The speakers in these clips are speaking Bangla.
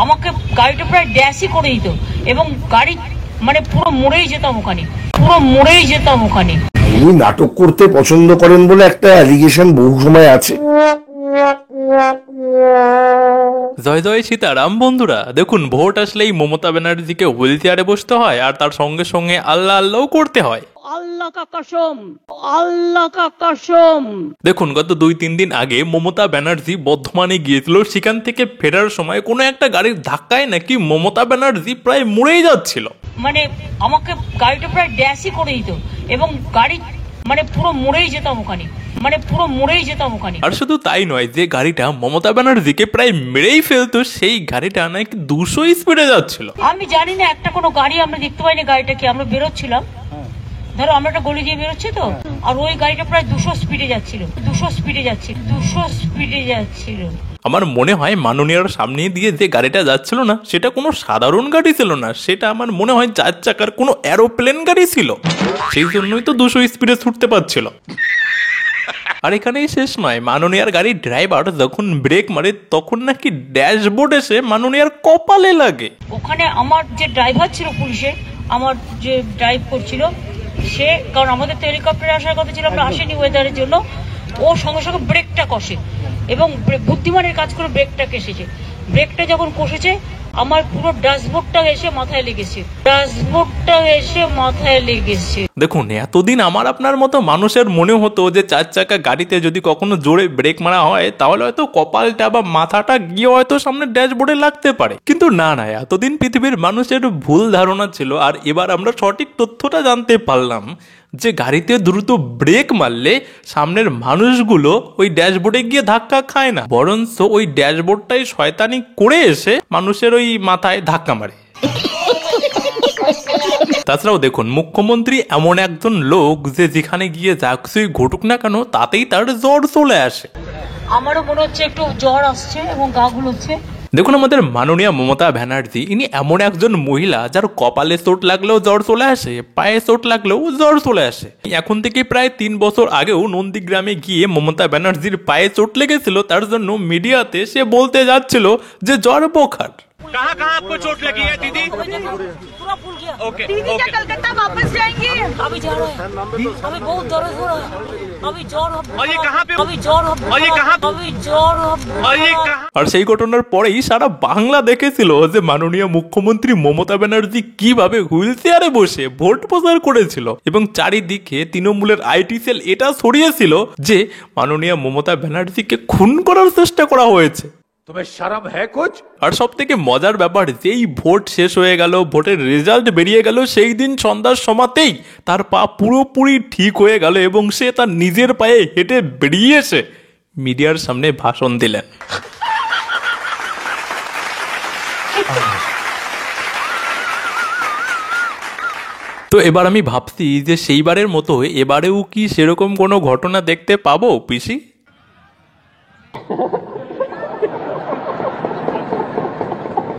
আমাকে গাড়িটা প্রায় ড্যাশই করে দিত এবং গাড়ি মানে পুরো মরেই যেতাম ওখানে, পুরো মরেই যেতাম ওখানে। উনি নাটক করতে পছন্দ করেন বলে একটা অ্যালিগেশন বহু সময় আছে। জয় জয় সীতারাম বন্ধুরা, দেখুন ভোট আসলেই মমতা ব্যানার্জিকে হুইল চেয়ারে বসতে হয় আর তার সঙ্গে সঙ্গে আল্লাহ আল্লাহও করতে হয়। আল্লাহ কা কসম, আল্লাহ কা কসম। দেখুন গত 2-3 দিন আগে মমতা ব্যানার্জি বর্ধমানে গিয়েছিল, সেখান থেকে ফেরার সময় কোনো একটা গাড়ির ধাক্কায় নাকি মমতা ব্যানার্জি প্রায় মরেই যাচ্ছিল। মানে আমাকে গাড়িটা প্রায় ড্যাশই করে দিত এবং গাড়ি মানে পুরো মরেই যেতাম ওখানে, মানে পুরো মরেই যেতাম ওখানে। আর শুধু তাই নয়, যে গাড়িটা মমতা ব্যানার্জিকে প্রায় মেরেই ফেলতো সেই গাড়িটা নাকি 200 স্পিডে যাচ্ছিল। আমি জানি না, একটা কোনো গাড়ি আমরা দেখতে পাইনি, গাড়িটাকে আমরা বেরোচ্ছিলাম, ধরো আমরা একটা গলি দিয়ে বেরোচ্ছি তো, আর ওই গাড়িটা প্রায় 200 স্পিডে যাচ্ছিল, 200 স্পিডে যাচ্ছিল, 200 স্পিডে যাচ্ছিল। আমার মনে হয় মাননীয়ার সামনে দিয়ে যে গাড়িটা যাচ্ছিল না সেটা কোনো সাধারণ গাড়ি ছিল না, সেটা আমার মনে হয় 4 চাকার কোনো এরোপ্লেন গাড়ি ছিল, সেই জন্যই তো 200 স্পিডে ছুটতে পারছিল। আর এখানেই শেষ নয়, মাননীয়ার গাড়ির ড্রাইভার যখন ব্রেক মারে তখন নাকি ড্যাশবোর্ড এসে মাননীয়ার কপালে লাগে। ওখানে আমার যে ড্রাইভার ছিল পুলিশের, আমার যে ড্রাইভ করছিল সে, কারণ আমাদের তো হেলিকপ্টারে আসার কথা ছিল, আমরা আসেনি ওয়েদারের জন্য, ও সঙ্গে সঙ্গে ব্রেকটা কষে এবং বুদ্ধিমানের কাজ করে ব্রেকটা কেসেছে। ব্রেকটা যখন কষেছে আমার পুরো ড্যাশবোর্ডটা এসে মাথায় লেগেছে, ড্যাশবোর্ডটা এসে মাথায় লেগেছে। দেখুন এতদিন আমার আপনার মতো মানুষের মনে হতো যে 4 চাকা গাড়িতে যদি কখনো জোরে ব্রেক মারা হয় তাহলে হয়তো কপালটা বা মাথাটা গিয়ে হয়তো সামনে ড্যাশবোর্ডে লাগতে পারে, কিন্তু না, এতদিন পৃথিবীর মানুষের ভুল ধারণা ছিল। আর এবার আমরা সঠিক তথ্যটা জানতে পারলাম যে গাড়িতে দ্রুত ব্রেক মারলে সামনের মানুষগুলো ওই ড্যাশবোর্ডে গিয়ে ধাক্কা খায় না, বরঞ্চ ওই ড্যাশবোর্ডটাই শয়তানি করে এসে মানুষের ওই মাথায় ধাক্কা মারে। তাছাড়াও দেখুন, মুখ্যমন্ত্রী এমন একজন লোক যে যেখানে গিয়ে যা কিছুই ঘটুক না কেন তাতেই তার জ্বর চলে আসে। আমারও মনে হচ্ছে একটু জ্বর আসছে এবং গা গুলোচ্ছে। দেখুন আমাদের মাননীয়া মমতা ব্যানার্জি, ইনি এমন একজন মহিলা যার কপালে চোট লাগলেও জ্বর চলে আসে, পায়ে চোট লাগলেও জ্বর চলে আসে। এখন থেকে প্রায় 3 বছর আগেও নন্দীগ্রামে গিয়ে মমতা ব্যানার্জির পায়ে চোট লেগেছিল, তার জন্য মিডিয়াতে সে বলতে যাচ্ছিল যে জ্বর বোখার। कहाँ कहाँ आपको चोट लगी है दीदी? पूरा फूल गया। ओके दीदी क्या कलकत्ता वापस जाएंगी? अभी जा रहे हैं, अभी बहुत दर्द हो रहा है, अभी জ্বর হবে। और ये कहाँ पे? अभी জ্বর হবে। और ये कहाँ? अभी জ্বর হবে। और ये कहाँ? আর সেই ঘটনার পরেই সারা বাংলা দেখেছিল যে মাননীয় মুখ্যমন্ত্রী মমতা ব্যানার্জি কিভাবে হুইল চেয়ারে বসে ভোট প্রচার করেছিল, এবং চারিদিকে তৃণমূলের আইটি সেল এটা ছড়িয়েছিল যে মাননীয় মমতা ব্যানার্জিকে খুন করার চেষ্টা করা হয়েছে। तुम्हें शर्म है कुछ? আর সব থেকে মজার ব্যাপার, যেই ভোট শেষ হয়ে গেল, ভোটের রেজাল্ট বেরিয়ে গেল, সেই দিন সন্ধ্যার সময়তেই তার পা পুরোপুরি ঠিক হয়ে গেল এবং সে তার নিজের পায়ে হেঁটে বেরিয়ে এসে মিডিয়ার সামনে ভাষণ দিলেন। তো এবার আমি ভাবছি যে সেইবারের মতো এবারেও কি সেরকম কোনো ঘটনা দেখতে পাবো পিসি?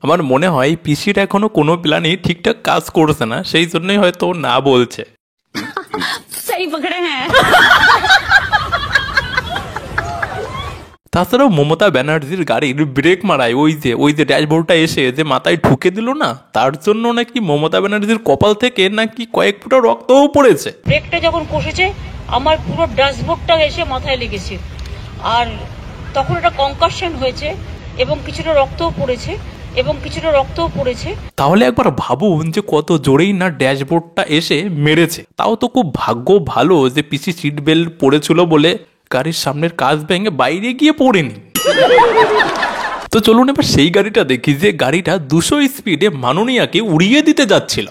আমার মনে হয় পিসির এখনো কোনো প্ল্যানই ঠিকঠাক কাজ করছে না, সেই জন্যই হয়তো না বলছে। सही पकड़े हैं। তাছাড়াও মমতা ব্যানার্জির গাড়ির ব্রেক মারায় ওই যে ড্যাশবোর্ডটা এসে যে মাথায় ঢুকে দিল না, তার জন্য নাকি মমতা ব্যানার্জির কপাল থেকে নাকি কয়েক ফোঁটা রক্তও পড়েছে। ব্রেকটা যখন কষেছে আমার পুরো ড্যাশবোর্ডটা এসে মাথায় লেগেছে, আর তখন একটা কনকাশন হয়েছে এবং কিছুটা রক্তও পড়েছে। তাহলে একবার ভাবুন যে কত জোরেই না ড্যাশবোর্ডটা এসে মেরেছে। তাও তো খুব ভাগ্য ভালো যে পিসি সিট বেল্ট পড়েছিল বলে গাড়ির সামনের কাঁচ ভেঙে বাইরে গিয়ে পড়েনি। তো চলুন এবার সেই গাড়িটা দেখি যে গাড়িটা 200 স্পিডে মাননীয়াকে উড়িয়ে দিতে যাচ্ছিল।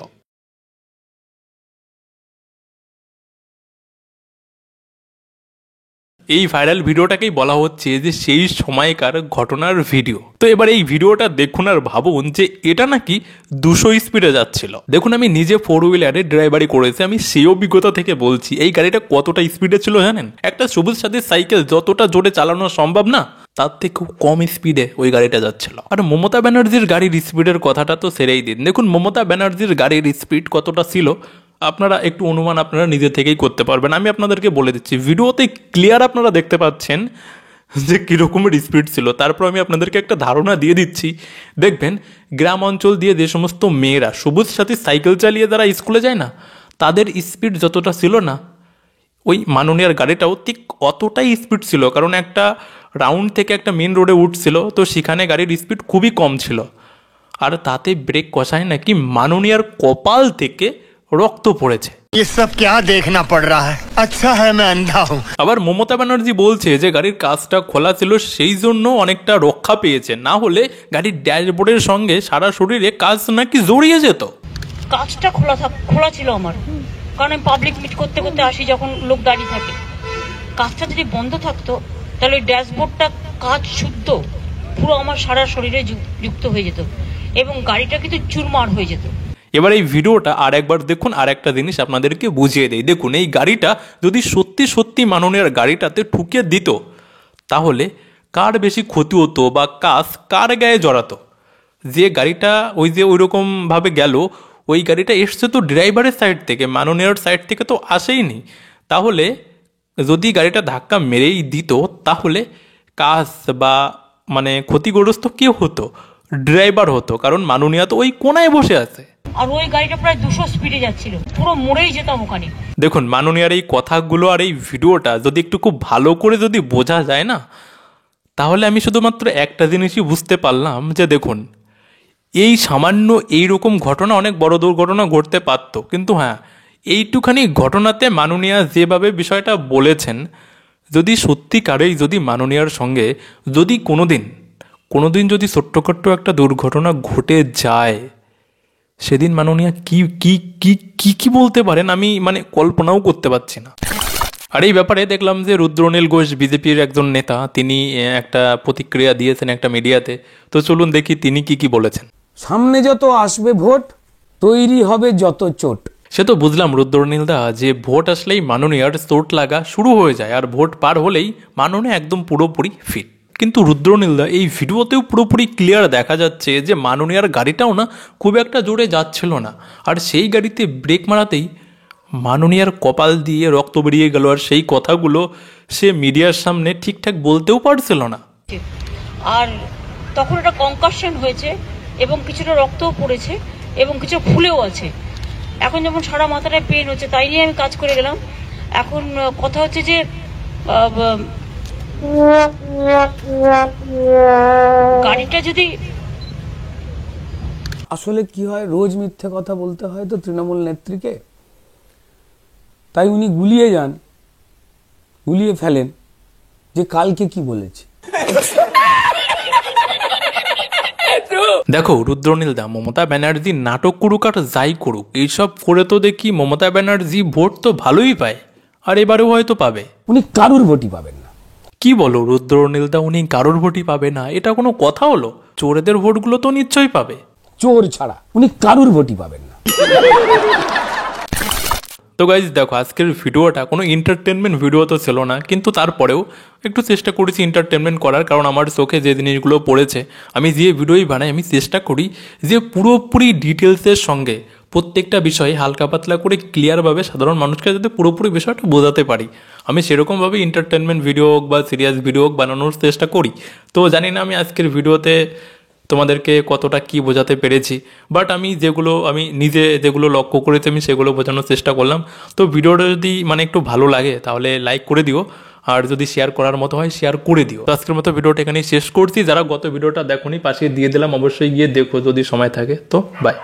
এই ভাইরাল ভিডিওটাকেই বলা হচ্ছে যে সেই সময়কার ঘটনার ভিডিও। তো এবার এই ভিডিওটা দেখুন আর ভাবুন যে এটা নাকি 200 স্পিডে যাচ্ছিল। দেখুন আমি নিজে 4 হুইলারে ড্রাইভারি করেছি, আমি সেই অভিজ্ঞতা থেকে বলছি এই গাড়িটা কতটা স্পিডে ছিল জানেন? একটা সবুজ সাথীর সাইকেল যতটা জোরে চালানো সম্ভব না তার থেকেও কম স্পিডে ওই গাড়িটা যাচ্ছিল। আর মমতা ব্যানার্জির গাড়ির স্পিডের কথাটা তো সেরেই দিন। দেখুন মমতা ব্যানার্জির গাড়ির স্পিড কতটা ছিল আপনারা একটু অনুমান আপনারা নিজে থেকেই করতে পারবেন। আমি আপনাদেরকে বলে দিচ্ছি, ভিডিওতে ক্লিয়ার আপনারা দেখতে পাচ্ছেন যে কীরকমের স্পিড ছিল। তারপর আমি আপনাদেরকে একটা ধারণা দিয়ে দিচ্ছি। দেখবেন গ্রাম অঞ্চল দিয়ে যে সমস্ত মেয়েরা সবুজ সাথী সাইকেল চালিয়ে যারা স্কুলে যায় না, তাদের স্পিড যতটা ছিল না, ওই মাননীয়ার গাড়িটাও ঠিক অতটাই স্পিড ছিল। কারণ একটা রাউন্ড থেকে একটা মেন রোডে উঠছিল, তো সেখানে গাড়ির স্পিড খুবই কম ছিল। আর তাতে ব্রেক কষায় নাকি মাননীয়ার কপাল থেকে রক্ত পড়েছে। ये सब क्या देखना पड़ रहा है? अच्छा है मैं अंधा हूँ। আবার মমতা ব্যানার্জি বলছে যে গাড়ির কাঁচটা খোলা ছিল, সেই জন্য অনেকটা রক্ষা পেয়েছে, না হলে গাড়ির ড্যাশবোর্ডের সঙ্গে সারা শরীরে কাঁচ নাকি জড়িয়ে যেত। কাজটা খোলা ছিল আমার, কারণ আমি পাবলিক মিট করতে করতে আসি যখন লোক দাঁড়িয়ে থাকে। কাজটা যদি বন্ধ থাকতো তাহলে ওই ড্যাশবোর্ডটা কাজ শুদ্ধ পুরো আমার সারা শরীরে যুক্ত হয়ে যেত এবং গাড়িটা কিন্তু চুরমার হয়ে যেত। এবার এই ভিডিওটা আর একবার দেখুন, আর একটা জিনিস আপনাদেরকে বুঝিয়ে দেই। দেখুন এই গাড়িটা যদি সত্যি সত্যি মাননীয়ার গাড়িটাতে ঠুকে দিত, তাহলে কার বেশি ক্ষতি হতো বা কাজ কার গায়ে জড়াতো। যে গাড়িটা ওই যে ওইরকমভাবে গেল, ওই গাড়িটা এসছে তো ড্রাইভারের সাইড থেকে, মাননীয়ার সাইড থেকে তো আসেইনি। তাহলে যদি গাড়িটা ধাক্কা মেরেই দিত, তাহলে কাজ বা মানে ক্ষতিগ্রস্ত কে হতো? ড্রাইভার হতো, কারণ মাননীয়া তো ওই কোনায় বসে আছে। আর ওই গাড়িটা প্রায় 200 স্পিডে যাচ্ছিল, পুরো মরেই যেতাম ওখানে। দেখুন মাননীয়ার এই কথাগুলো আর এই ভিডিওটা যদি একটু খুব ভালো করে যদি বোঝা যায় না, তাহলে আমি শুধুমাত্র একটা জিনিসই বুঝতে পারলাম যে দেখুন এই সামান্য এইরকম ঘটনা অনেক বড় দুর্ঘটনা ঘটতে পারতো, কিন্তু হ্যাঁ এইটুখানি ঘটনাতে মাননীয়া যেভাবে বিষয়টা বলেছেন, যদি সত্যিকারেই যদি মাননীয়ার সঙ্গে যদি কোনোদিন যদি ছোট্টখাট্ট একটা দুর্ঘটনা ঘটে যায়, সেদিন মাননীয়া কি কি কি কি কি বলতে পারেন আমি মানে কল্পনাও করতে পারছি না। আর এই ব্যাপারে দেখলাম যে রুদ্রনীল ঘোষ বিজেপির একজন নেতা, তিনি একটা প্রতিক্রিয়া দিয়েছেন একটা মিডিয়াতে। তো চলুন দেখি তিনি কি বলেছেন। সামনে যত আসবে ভোট, তৈরি হবে যত চোট। সে তো বুঝলাম রুদ্রনীল দা, যে ভোট আসলেই মাননীয়ার চোট লাগা শুরু হয়ে যায়, আর ভোট পার হলেই মাননীয়া একদম পুরোপুরি ফিট। কিন্তু রুদ্রনীল দা এই ভিডিওতেও পুরোপুরি ক্লিয়ার দেখা যাচ্ছে যে মাননীয়ার গাড়িটাও না খুব একটা জোরে যাচ্ছিল না, আর সেই গাড়িতে ব্রেক মারাতেই মাননীয়ার কপাল দিয়ে রক্ত বেরিয়ে গেল। আর সেই কথাগুলো সে মিডিয়ার সামনে ঠিকঠাক বলতেও পারছিল না। আর তখন একটা কনকাশন হয়েছে এবং কিছুটা রক্তও পড়েছে এবং কিছু ফুলেও আছে। এখন যেমন সারা মাথাটায় পেন হচ্ছে, তাই নিয়ে আমি কাজ করে গেলাম। এখন কথা হচ্ছে যে গাড়িটা যদি আসলে কি হয়, রোজ মিথ্যে কথা বলতে হয় তো তৃণমূল নেত্রীকে, তাই উনি গুলিয়ে ফেলেন যে কালকে কি বলেছে। দেখো রুদ্রনীল দা, মমতা ব্যানার্জি নাটক করুক আর যাই করুক, এইসব করে তো দেখি মমতা ব্যানার্জি ভোট তো ভালোই পায়, আর এবারেও হয়তো পাবে। উনি কারুর ভোটই পাবেন না। কি বলো রুদ্রনীল দা, উনি কারোর ভোটই পাবে না? এটা কোনো কথা হলো? চোরেদের ভোটগুলো তো নিশ্চয়ই পাবে। চোর ছাড়া উনি কারুর ভোটই পাবেন না। তো গাইজ দেখো, আজকের ভিডিওটা কোনো এন্টারটেনমেন্ট ভিডিও তো ছিল না, কিন্তু তারপরেও একটু চেষ্টা করেছি এন্টারটেনমেন্ট করার, কারণ আমার চোখে যে জিনিসগুলো পড়েছে, আমি যে ভিডিওই বানাই আমি চেষ্টা করি যে পুরোপুরি ডিটেলসের সঙ্গে প্রত্যেকটা বিষয়ে হালকা পাতলা করে ক্লিয়ারভাবে সাধারণ মানুষকে যাতে পুরোপুরি বিষয়টা বোঝাতে পারি, আমি সেরকমভাবে এন্টারটেনমেন্ট ভিডিও হোক বা সিরিয়াস ভিডিও হোক বানানোর চেষ্টা করি। তো জানি না আমি আজকের ভিডিওতে তোমাদেরকে কতটা কি বোঝাতে পেরেছি, বাট আমি নিজে যেগুলো লক্ষ্য করেছি আমি সেগুলো বোঝানোর চেষ্টা করলাম। তো ভিডিওটা যদি মানে একটু ভালো লাগে তাহলে লাইক করে দিও, আর যদি শেয়ার করার মতো হয় শেয়ার করে দিও। তো আজকের মতো ভিডিওটা এখানেই শেষ করছি। যারা গত ভিডিওটা দেখোনি, পাশে দিয়ে দিলাম, অবশ্যই গিয়ে দেখো যদি সময় থাকে। তো বাই।